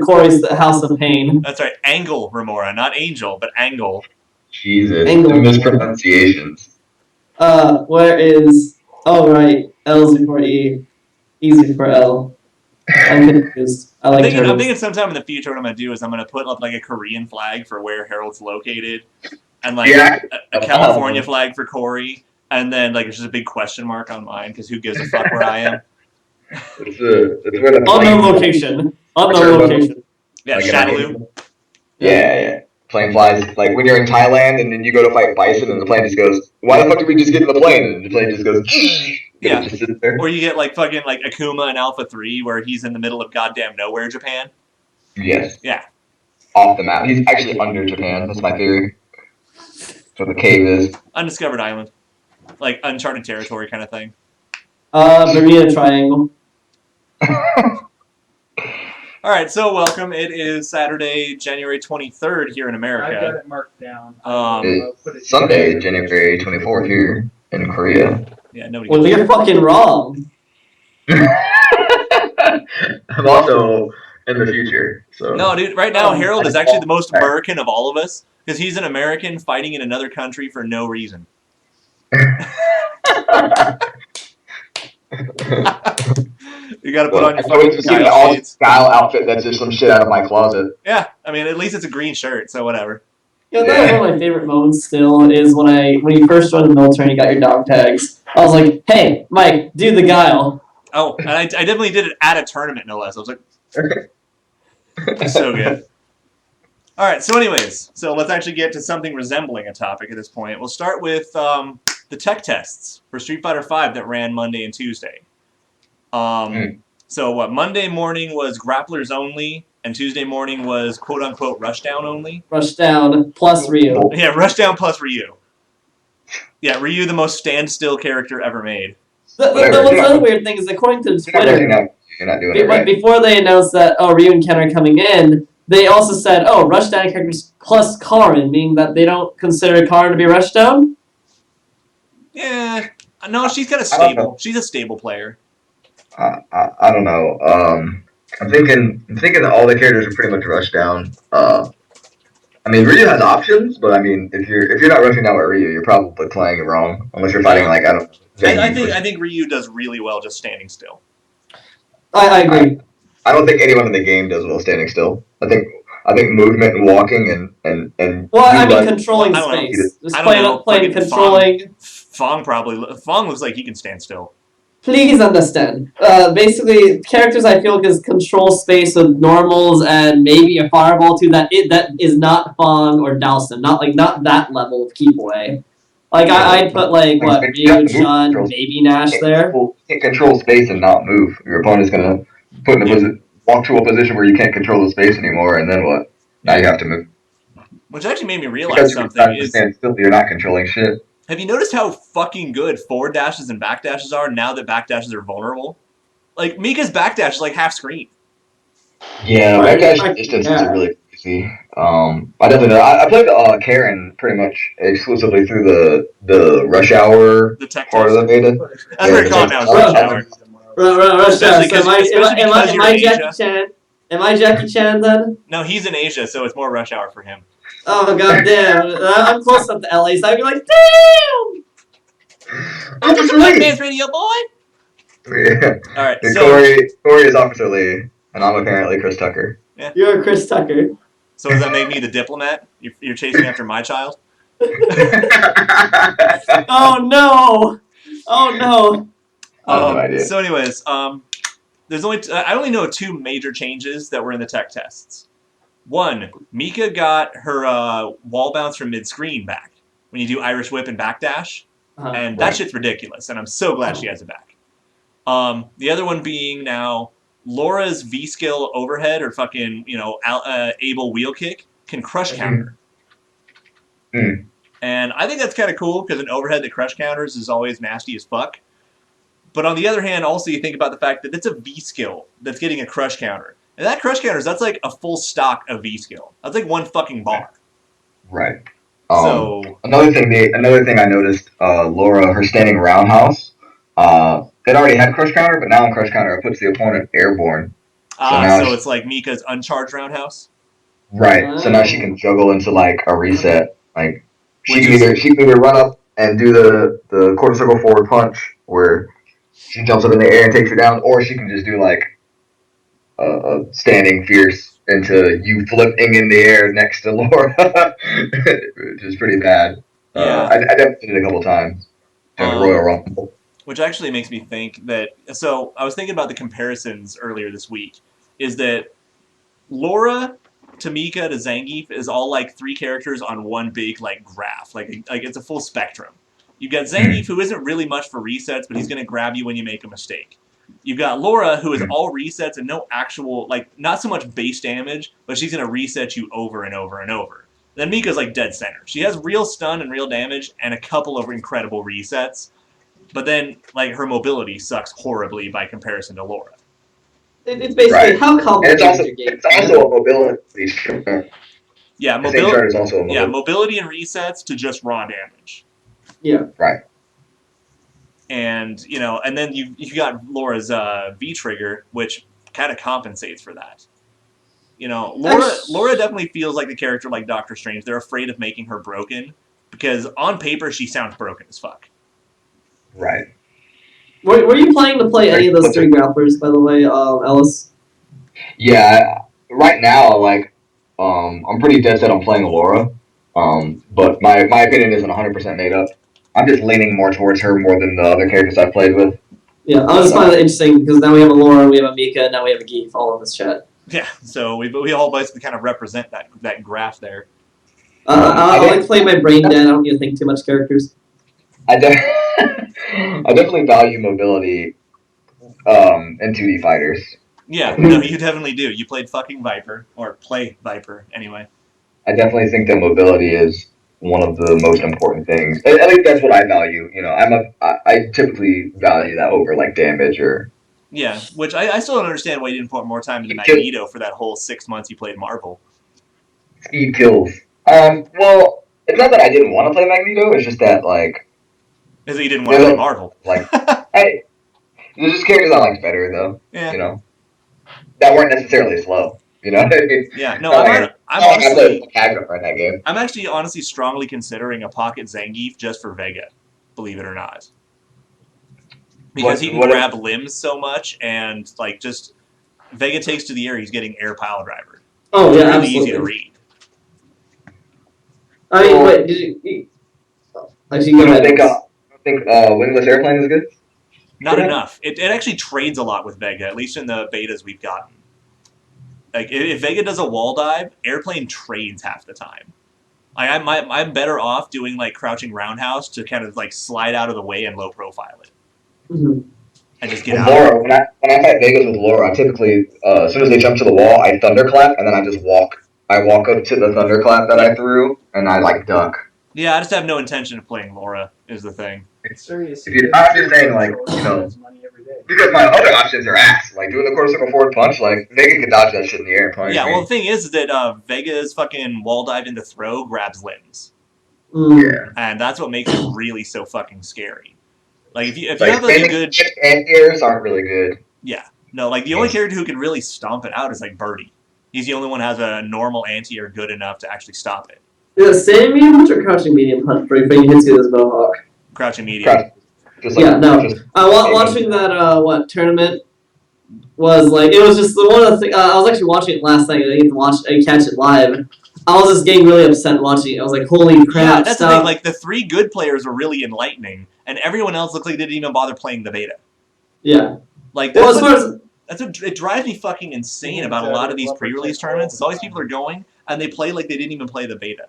Corey's the House of Pain. That's right, Angle Remora, not Angel, but Angle. Jesus, Angle. the mispronunciations. Where is... Oh, right. L's before E. E's before L. I'm confused. I'm thinking sometime in the future what I'm going to do is I'm going to put up like a Korean flag for where Harold's located, and like a California flag for Corey, and then like it's just a big question mark on mine because who gives a fuck where I am? Unknown location. Yeah, like Shadaloo. Yeah. Plane flies, like when you're in Thailand and then you go to fight bison and the plane just goes, why the fuck did we just get in the plane? And the plane just goes, yeah. Just sits there. Or you get like fucking like Akuma in Alpha 3 where he's in the middle of goddamn nowhere, Japan. Yes. Yeah. Off the map. He's actually under Japan. That's my theory. So the cave is. Undiscovered island. Like uncharted territory kind of thing. Bermuda Triangle. All right, so welcome. It is Saturday, January 23rd here in America. I got it marked down. It's Sunday, January 24th here in Korea. Yeah, nobody. Well, you're fucking wrong. I'm also in the future. So. No, dude. Right now, Harold is actually the most American of all of us because he's an American fighting in another country for no reason. You got to put on your fucking style outfit that's just some shit out of my closet. Yeah, I mean, at least it's a green shirt, so whatever. You know, that's one of my favorite moments still is when you first joined the military and you got your dog tags. I was like, hey, Mike, do the guile. Oh, and I definitely did it at a tournament, no less. I was like, it's so good. All right, so anyways, so let's actually get to something resembling a topic at this point. We'll start with the tech tests for Street Fighter V that ran Monday and Tuesday. So what? Monday morning was grapplers only, and Tuesday morning was quote unquote rushdown only. Rushdown plus Ryu. Yeah, rushdown plus Ryu. Yeah, Ryu, the most standstill character ever made. What's the other weird thing is, according to Twitter, you're not doing it right. Before they announced that Ryu and Ken are coming in, they also said, rushdown characters plus Karin, meaning that they don't consider Karin to be rushdown. Yeah, no, she's kind of stable. She's a stable player. I don't know. I'm thinking that all the characters are pretty much rushed down. I mean, Ryu has options, but I mean, if you're not rushing down with Ryu, you're probably playing it wrong. Unless you're fighting like I think Ryu does really well just standing still. I agree. I don't think anyone in the game does well standing still. I think movement and walking and well, I mean, controlling space. Just playing controlling. Fong looks like he can stand still. Please understand. Basically, characters I feel can control space with normals and maybe a fireball too. That is not Fong or Dowson. Not that level of keep away. Like I'd put Ryu, Chun, maybe Nash there. You can't control space and not move. Your opponent's gonna walk to a position where you can't control the space anymore, and then what? Now you have to move. Which actually made me realize something. You're not controlling shit. Have you noticed how fucking good forward dashes and back dashes are now that back dashes are vulnerable? Like, Mika's back dash is like half screen. Yeah, back dash distance is really easy. I definitely know. I played Karen pretty much exclusively through the rush hour part of the beta. That's what you're calling now, rush hour. Rush hour. Am I Jackie Chan then? No, he's in Asia, so it's more rush hour for him. Oh, goddamn. I'm close up to LA, so I'd be like, damn! I'm just White Man's Radio, boy! Yeah. Alright, so... Corey is Officer Lee, and I'm apparently Chris Tucker. Yeah. You're Chris Tucker. So does that make me the diplomat? You're chasing after my child? Oh, no! Oh, no! I have no idea. So anyways, there's I only know 2 major changes that were in the tech tests. One, Mika got her wall bounce from mid-screen back when you do Irish Whip and backdash, and that shit's ridiculous, and I'm so glad she has it back. The other one being now Laura's V-skill overhead or fucking, able wheel kick can crush counter. And I think that's kind of cool because an overhead that crush counters is always nasty as fuck. But on the other hand, also you think about the fact that it's a V-skill that's getting a crush counter. And that crush counters, that's like a full stock of V-skill. That's like one fucking bar. Right. So another thing I noticed, Laura, her standing roundhouse, it already had crush counter, but now in crush counter it puts the opponent airborne. So it's like Mika's uncharged roundhouse. Right. So now she Oh. can juggle into like a reset. Like she Which can is- either run up and do the quarter circle forward punch where she jumps up in the air and takes her down, or she can just do like a standing fierce into you flipping in the air next to Laura, which is pretty bad. Yeah. I definitely did it a couple times during the Royal Rumble. Which actually makes me think that. So I was thinking about the comparisons earlier this week. Is that Laura, Tamika to Zangief is all like three characters on one big like graph. Like it's a full spectrum. You've got Zangief, who isn't really much for resets, but he's going to grab you when you make a mistake. You've got Laura, who is all resets and no actual, like, not so much base damage, but she's going to reset you over and over and over. Then Mika's like dead center. She has real stun and real damage and a couple of incredible resets, but then, like, her mobility sucks horribly by comparison to Laura. It's basically Right. how And complicated is your game. it's also a mobility chart. Yeah, The same chart is also a yeah, mobility. mobility and resets to just raw damage. Yeah. Right. And, you know, and then you got Laura's V trigger, which kind of compensates for that. You know, Laura definitely feels like the character like Doctor Strange. They're afraid of making her broken because on paper she sounds broken as fuck. Right. Were you planning to play any of those three grapplers, by the way, Ellis? Yeah. Right now, like, I'm pretty dead set on playing Laura. But my opinion isn't 100% made up. I'm just leaning more towards her more than the other characters I've played with. Yeah, I was just finding it interesting because now we have a Laura, we have a Mika, and now we have a Geef all in this chat. Yeah, so we all basically kind of represent that graph there. I like to play my brain dead. I don't need to think too much characters. I definitely value mobility in 2D fighters. Yeah, no, you definitely do. You played fucking Viper, or play Viper, anyway. I definitely think that mobility is one of the most important things. At least that's what I value. You know, I typically value that over like damage or. Yeah, which I still don't understand why you didn't put more time into Magneto for that whole 6 months you played Marvel. Speed kills. Well, it's not that I didn't want to play Magneto. It's just that like. Is that you didn't want to play Marvel? Like, hey, there's just characters I liked better though. Yeah. You know, that weren't necessarily slow. You know what I mean? Yeah. No, I'm actually honestly strongly considering a pocket Zangief just for Vega, believe it or not. Because he can grab limbs so much and like just Vega takes to the air, he's getting air pile driver. Oh yeah, really absolutely. Easy to read. I mean, wait, did you? Actually, go ahead. Think wingless airplane is good? Not enough. It actually trades a lot with Vega, at least in the betas we've gotten. Like if Vega does a wall dive, airplane trades half the time. I'm better off doing like crouching roundhouse to kind of like slide out of the way and low profile it. Mm-hmm. And just get out. Laura, when I fight Vegas with Laura, I typically as soon as they jump to the wall, I thunderclap and then I just walk. I walk up to the thunderclap that I threw and I like duck. Yeah, I just have no intention of playing Laura. Is the thing. I'm just saying, like, you know, because my other options are ass. Like doing the quarter circle forward punch, like Vega can dodge that shit in the air and punch. Yeah, well, the thing is that Vega's fucking wall dive into throw grabs limbs. Yeah, and that's what makes it really so fucking scary. Like if you have like a good anti-airs aren't really good. Yeah, no, like the only character who can really stomp it out is like Birdie. He's the only one who has a normal anti-air good enough to actually stop it. Is it standing medium punch or crouching medium punch for when you hit you this mohawk? Crouching medium. Yeah, no. Watching that tournament was like it was just the one of the things. I was actually watching it last night. I didn't catch it live. I was just getting really upset watching it. I was like, holy crap! Yeah, that's the thing. Like the three good players were really enlightening, and everyone else looked like they didn't even bother playing the beta. Yeah. Like it drives me fucking insane about a lot of these pre-release tournaments. Is all these people are going and they play like they didn't even play the beta.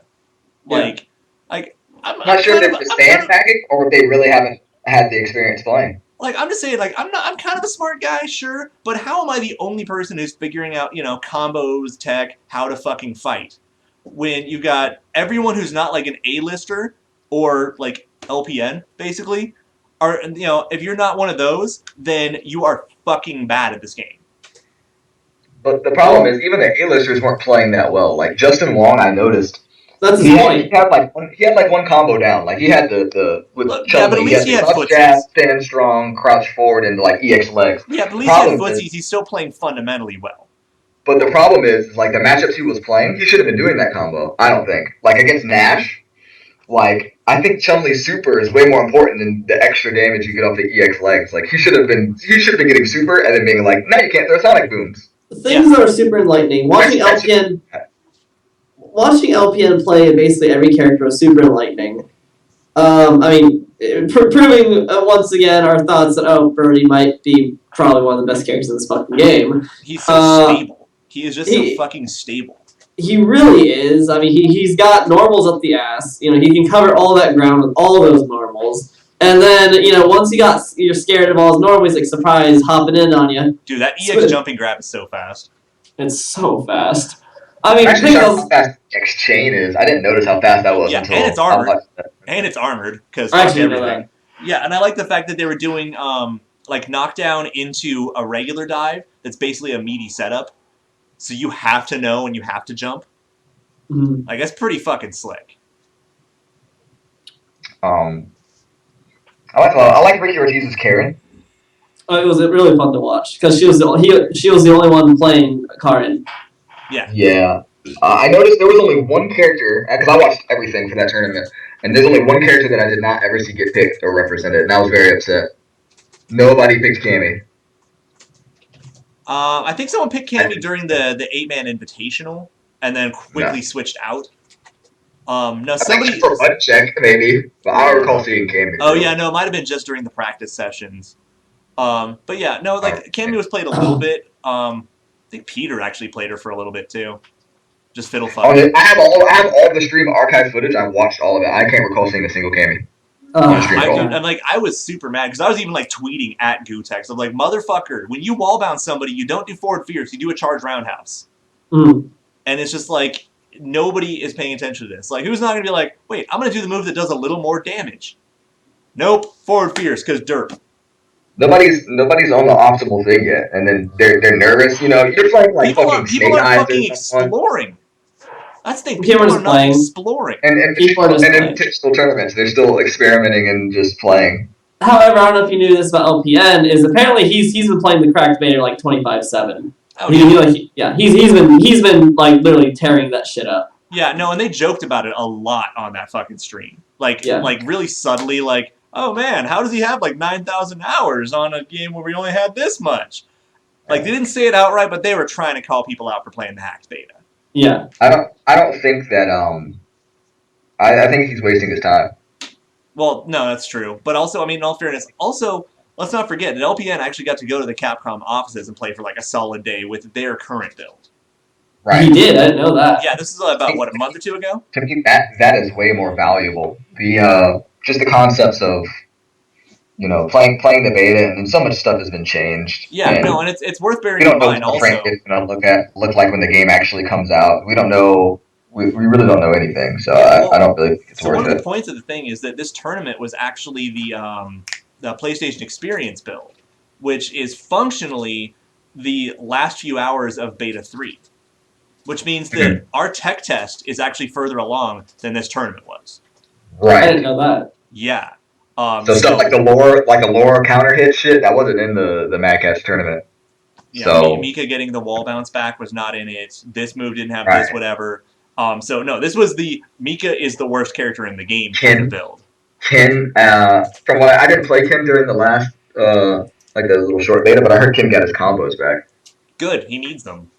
Like I'm not sure if they're just fan packing or if they really haven't had the experience playing. Like I'm just saying, like I'm kind of a smart guy, sure, but how am I the only person who's figuring out, you know, combos, tech, how to fucking fight? When you got everyone who's not like an A-lister or like LPN, basically, are, you know, if you're not one of those, then you are fucking bad at this game. But the problem is, even the A-listers weren't playing that well. Like Justin Wong, I noticed That's his He point. had like one combo down. Like he had the with Look, yeah, Chun but at Li, he least had he the had crouch jab, footsies. stand strong, crouch forward, and like EX legs. Yeah, but at The least he had problem footsies. is, He's still playing fundamentally well. but the problem is like the matchups he was playing, he should have been doing that combo. I don't think like against Nash. Like I think Chun Li's super is way more important than the extra damage you get off the EX legs. Like he should have been getting super and then being like, no, you can't throw sonic booms. Things that are super enlightening. Watching LPN play basically every character was super enlightening. I mean, proving once again our thoughts that Birdie might be probably one of the best characters in this fucking game. He's so stable. He is just so he- fucking stable. He really is. I mean, he's got normals up the ass. You know, he can cover all that ground with all those normals. And then, you know, once you're scared of all his normals, like surprise hopping in on you. Dude, that EX jumping grab is so fast. It's so fast. I mean, I'm actually shocked how fast EX chain is. I didn't notice how fast that was until and it's armored. And it's armored because fuck everything. Yeah, and I like the fact that they were doing like knockdown into a regular dive. That's basically a meaty setup. So you have to know and you have to jump. Mm-hmm. Like that's pretty fucking slick. I like Ricky Ortiz's Karen. It was really fun to watch because she was the only one playing Karin. Yeah. Yeah. I noticed there was only one character because I watched everything for that tournament, and there's only one character that I did not ever see get picked or represented, and I was very upset. Nobody picked Cammy. I think someone picked Cammy during the 8-man invitational and then quickly switched out. No, somebody for butt check maybe, but I don't recall seeing Cammy. Oh yeah, no, it might have been just during the practice sessions. But yeah, no, like Cammy was played a little bit. I think Peter actually played her for a little bit too. Just fiddle fuck. I have all the stream archive footage. I've watched all of it. I can't recall seeing a single Cammy. I was super mad because I was even like tweeting at Gutex. I'm like, motherfucker, when you wall bounce somebody, you don't do forward fierce, you do a charge roundhouse. Mm. And it's just like nobody is paying attention to this. Like, who's not gonna be like, wait, I'm gonna do the move that does a little more damage? Nope, forward fierce because derp. Nobody's on the optimal thing yet, and then they're nervous. You know, you're playing like people fucking people Snake are Eyes fucking exploring. That's the thing. People are not exploring. And in typical tournaments, they're still experimenting and just playing. However, I don't know if you knew this about LPN. Is apparently he's been playing the cracked beta like 25/7. Oh, he's been like literally tearing that shit up. Yeah, no, and they joked about it a lot on that fucking stream. Like really subtly, like, oh man, how does he have like 9,000 hours on a game where we only had this much? Like they didn't say it outright, but they were trying to call people out for playing the hacked beta. Yeah. I don't think that I think he's wasting his time. Well, no, that's true. But also, I mean, in all fairness, also, let's not forget that LPN actually got to go to the Capcom offices and play for like a solid day with their current build. Right. He did, I didn't know that. Yeah, this is about, what, a month or two ago? To me, that is way more valuable. Just the concepts of, you know, playing the beta, and so much stuff has been changed. Yeah, and it's worth bearing in mind also. We don't know what Frank is going to look like when the game actually comes out. We don't know. We really don't know anything, so I don't really think it's worth it. So one of the points of the thing is that this tournament was actually the PlayStation Experience build, which is functionally the last few hours of Beta 3, which means that our tech test is actually further along than this tournament was. Right. I didn't know that. Yeah. So stuff like a lore counter hit shit that wasn't in the Mad Catz tournament. Yeah, so Mika getting the wall bounce back was not in it. This move didn't have this, whatever. So no, this was Mika is the worst character in the game for the build. Ken, from what I didn't play Ken during the last like the little short beta, but I heard Ken got his combos back. Good, he needs them.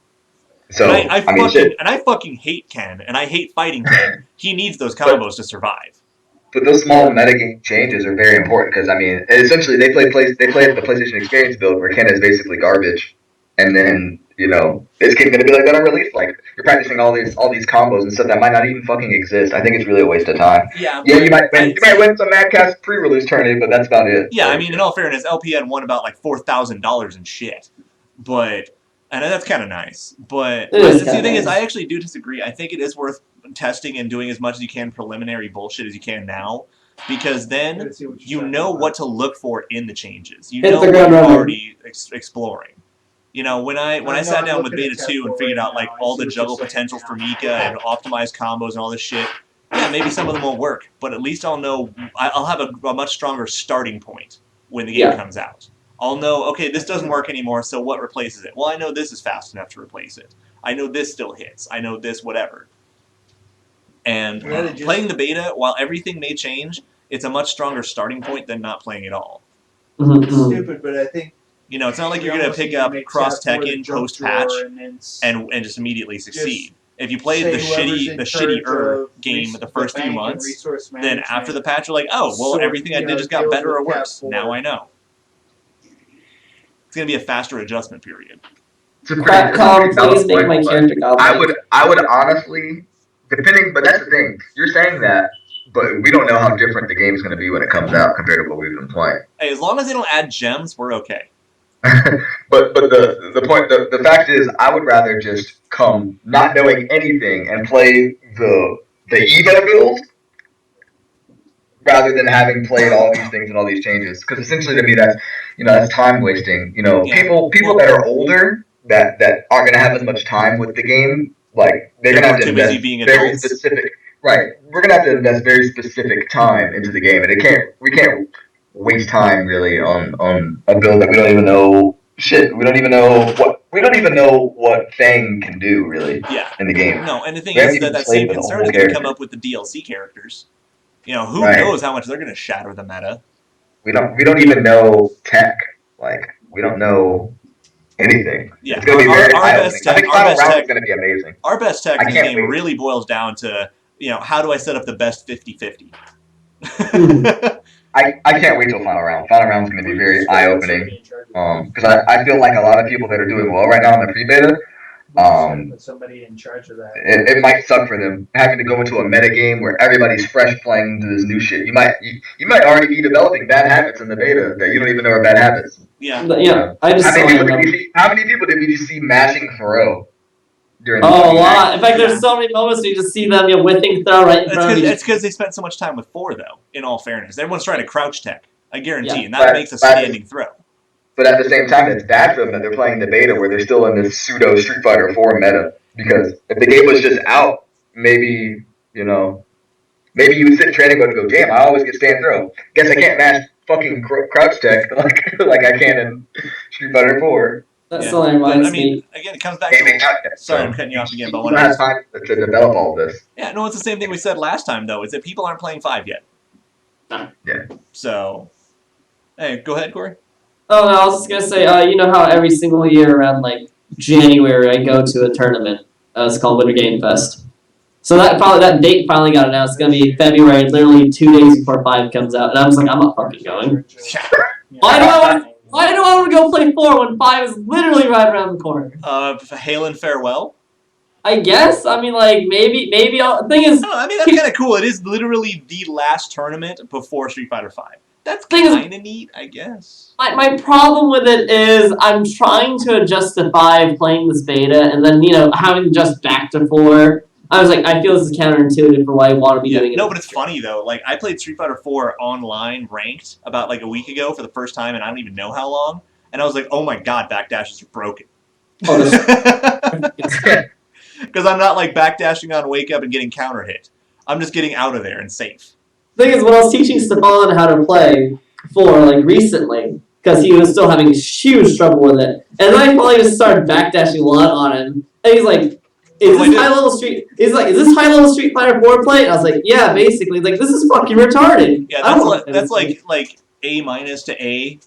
So and I fucking hate Ken, and I hate fighting Ken. He needs those combos to survive. But those small metagame changes are very important because I mean, essentially they played the PlayStation Experience build where Ken is basically garbage, and then you know it's going to be like that on release. Like you're practicing all these combos and stuff that might not even fucking exist. I think it's really a waste of time. Yeah, you might win some Mad Catz pre-release tournament, but that's about it. Yeah, I mean, in all fairness, LPN won about like $4,000 in shit, but. And that's kind of nice. But the thing is, I actually do disagree. I think it is worth testing and doing as much as you can preliminary bullshit as you can now. Because then you know what to look for in the changes. You know what you're already exploring. You know, when I sat down with Beta 2 and figured out like all the juggle potential for Mika and optimized combos and all this shit, yeah, maybe some of them won't work, but at least I'll know. I'll have a much stronger starting point when the game comes out. I'll know, okay, this doesn't work anymore, so what replaces it? Well, I know this is fast enough to replace it. I know this still hits. I know this whatever. And playing the beta, while everything may change, it's a much stronger starting point than not playing at all. It's stupid, but I think you know, it's not like you're going to pick up Cross Tekken post patch and just immediately succeed. If you played the shittier game the first few months, then after the patch, you're like, oh, well, everything I did just got better or worse. Now I know. It's going to be a faster adjustment period. Capcom, please make my character godlike. I would honestly, depending, but that's the thing. You're saying that, but we don't know how different the game's going to be when it comes out compared to what we've been playing. Hey, as long as they don't add gems, we're okay. but the fact is, I would rather just come not knowing anything and play the Evo build rather than having played all these things and all these changes. Because essentially, to me, that's time wasting. You know, people that are older that aren't going to have as much time with the game, like they're going to have to invest very specific. Right, we're going to have to invest very specific time into the game, and we can't waste time really on a build that we don't even know shit. We don't even know what Fang can do really in the game. No, and the thing is that same concern is going to come up with the DLC characters. You know, who knows how much they're going to shatter the meta. We don't even know tech. Like, we don't know anything. Yeah, it's going to be very eye-opening. I think Final Round is going to be amazing. Our best tech in this game really boils down to, you know, how do I set up the best 50-50? I can't wait till Final Round. Final Round is going to be very eye-opening. Because I feel like a lot of people that are doing well right now in the pre-beta, somebody in charge of that. It might suck for them having to go into a meta game where everybody's fresh playing into this new shit. You might already be developing bad habits in the beta that you don't even know are bad habits. Yeah. How many people did we just see mashing throw? A lot. In fact, there's so many moments where you just see them whipping throw right in front of you. It's because they spent so much time with 4, though, in all fairness. Everyone's trying to crouch tech, I guarantee, and that makes a standing throw. But at the same time, it's bad for them that they're playing the beta where they're still in this pseudo Street Fighter 4 meta. Because if the game was just out, maybe you would sit in training mode and go, damn, I always get stand throw. Guess I can't mash fucking crouch tech like I can in Street Fighter 4. That's something reminds me. Again, it comes back to... Sorry, I'm cutting you off again, but... We don't have time to develop all this. Yeah, no, it's the same thing we said last time, though, is that people aren't playing 5 yet. Yeah. So... Hey, go ahead, Corey. Oh, no, I was just going to say, you know how every single year around, like, January, I go to a tournament. It's called Winter Game Fest. So that date finally got announced. It's going to be February, literally 2 days before 5 comes out. And I was like, I'm not fucking going. Why do I want to go play 4 when 5 is literally right around the corner? Hail and farewell? I guess. I mean, like, maybe the thing is... I mean, that's kind of cool. It is literally the last tournament before Street Fighter 5. That's kind of neat, I guess. My problem with it is I'm trying to adjust to 5 playing this beta, and then, having to adjust back to 4. I was like, I feel this is counterintuitive for why I want to be doing it. No, but it's funny, though. Like, I played Street Fighter 4 online ranked about, like, a week ago for the first time, and I don't even know how long. And I was like, oh my god, backdashes are broken. Because I'm not, like, backdashing on wake up and getting counter hit. I'm just getting out of there and safe. The thing is, when I was teaching Stefan how to play 4, like, recently, because he was still having huge trouble with it, and then I finally just started backdashing a lot on him, and he's like, is this high level Street Fighter 4 play? And I was like, yeah, basically. Like, this is fucking retarded. Yeah, that's like A- to A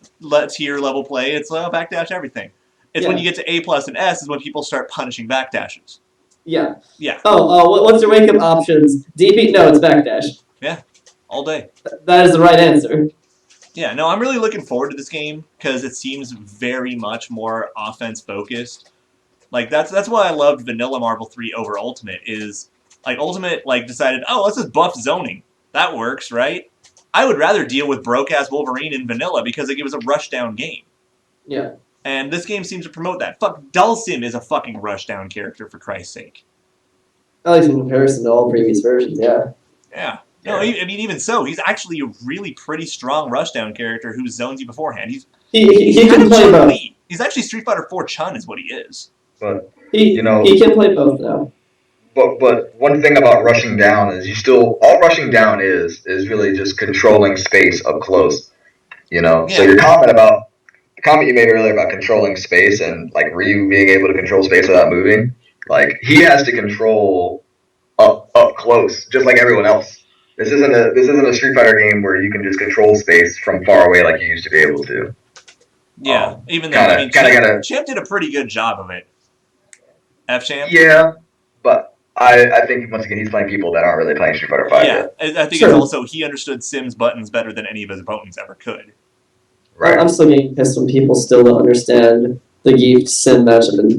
tier level play. It's backdash everything. It's when you get to A+ and S is when people start punishing backdashes. Yeah. Yeah. What's your wake up options? DP? No, it's backdash. Yeah, all day. That is the right answer. Yeah, no, I'm really looking forward to this game because it seems very much more offense focused. Like, that's why I loved Vanilla Marvel 3 over Ultimate, is, like, Ultimate, like, decided, oh, let's just buff zoning. That works, right? I would rather deal with broke-ass Wolverine in Vanilla because it gives a rush-down game. Yeah. And this game seems to promote that. Fuck, Dhalsim is a fucking rush-down character, for Christ's sake. At least in comparison to all previous versions, yeah. Yeah. No, I mean, even so, he's actually a really pretty strong rush-down character who zones you beforehand. He can play both. He's actually Street Fighter 4 Chun is what he is. But He you know, he can play both now. but one thing about rushing down is all rushing down is really just controlling space up close. You know, so Yeah. your comment you made earlier about controlling space and like Ryu being able to control space without moving, like he has to control up close, just like everyone else. This isn't a Street Fighter game where you can just control space from far away like you used to be able to. Yeah, even though I mean, gotta. Champ did a pretty good job of it. Champ. Yeah, but I think once again he's playing people that aren't really playing Street Fighter 5 Yeah, yet. I think Sure. it's also he understood Sim's buttons better than any of his opponents ever could. Right. I'm still getting pissed when people still don't understand the Geek Sim matchup in 5.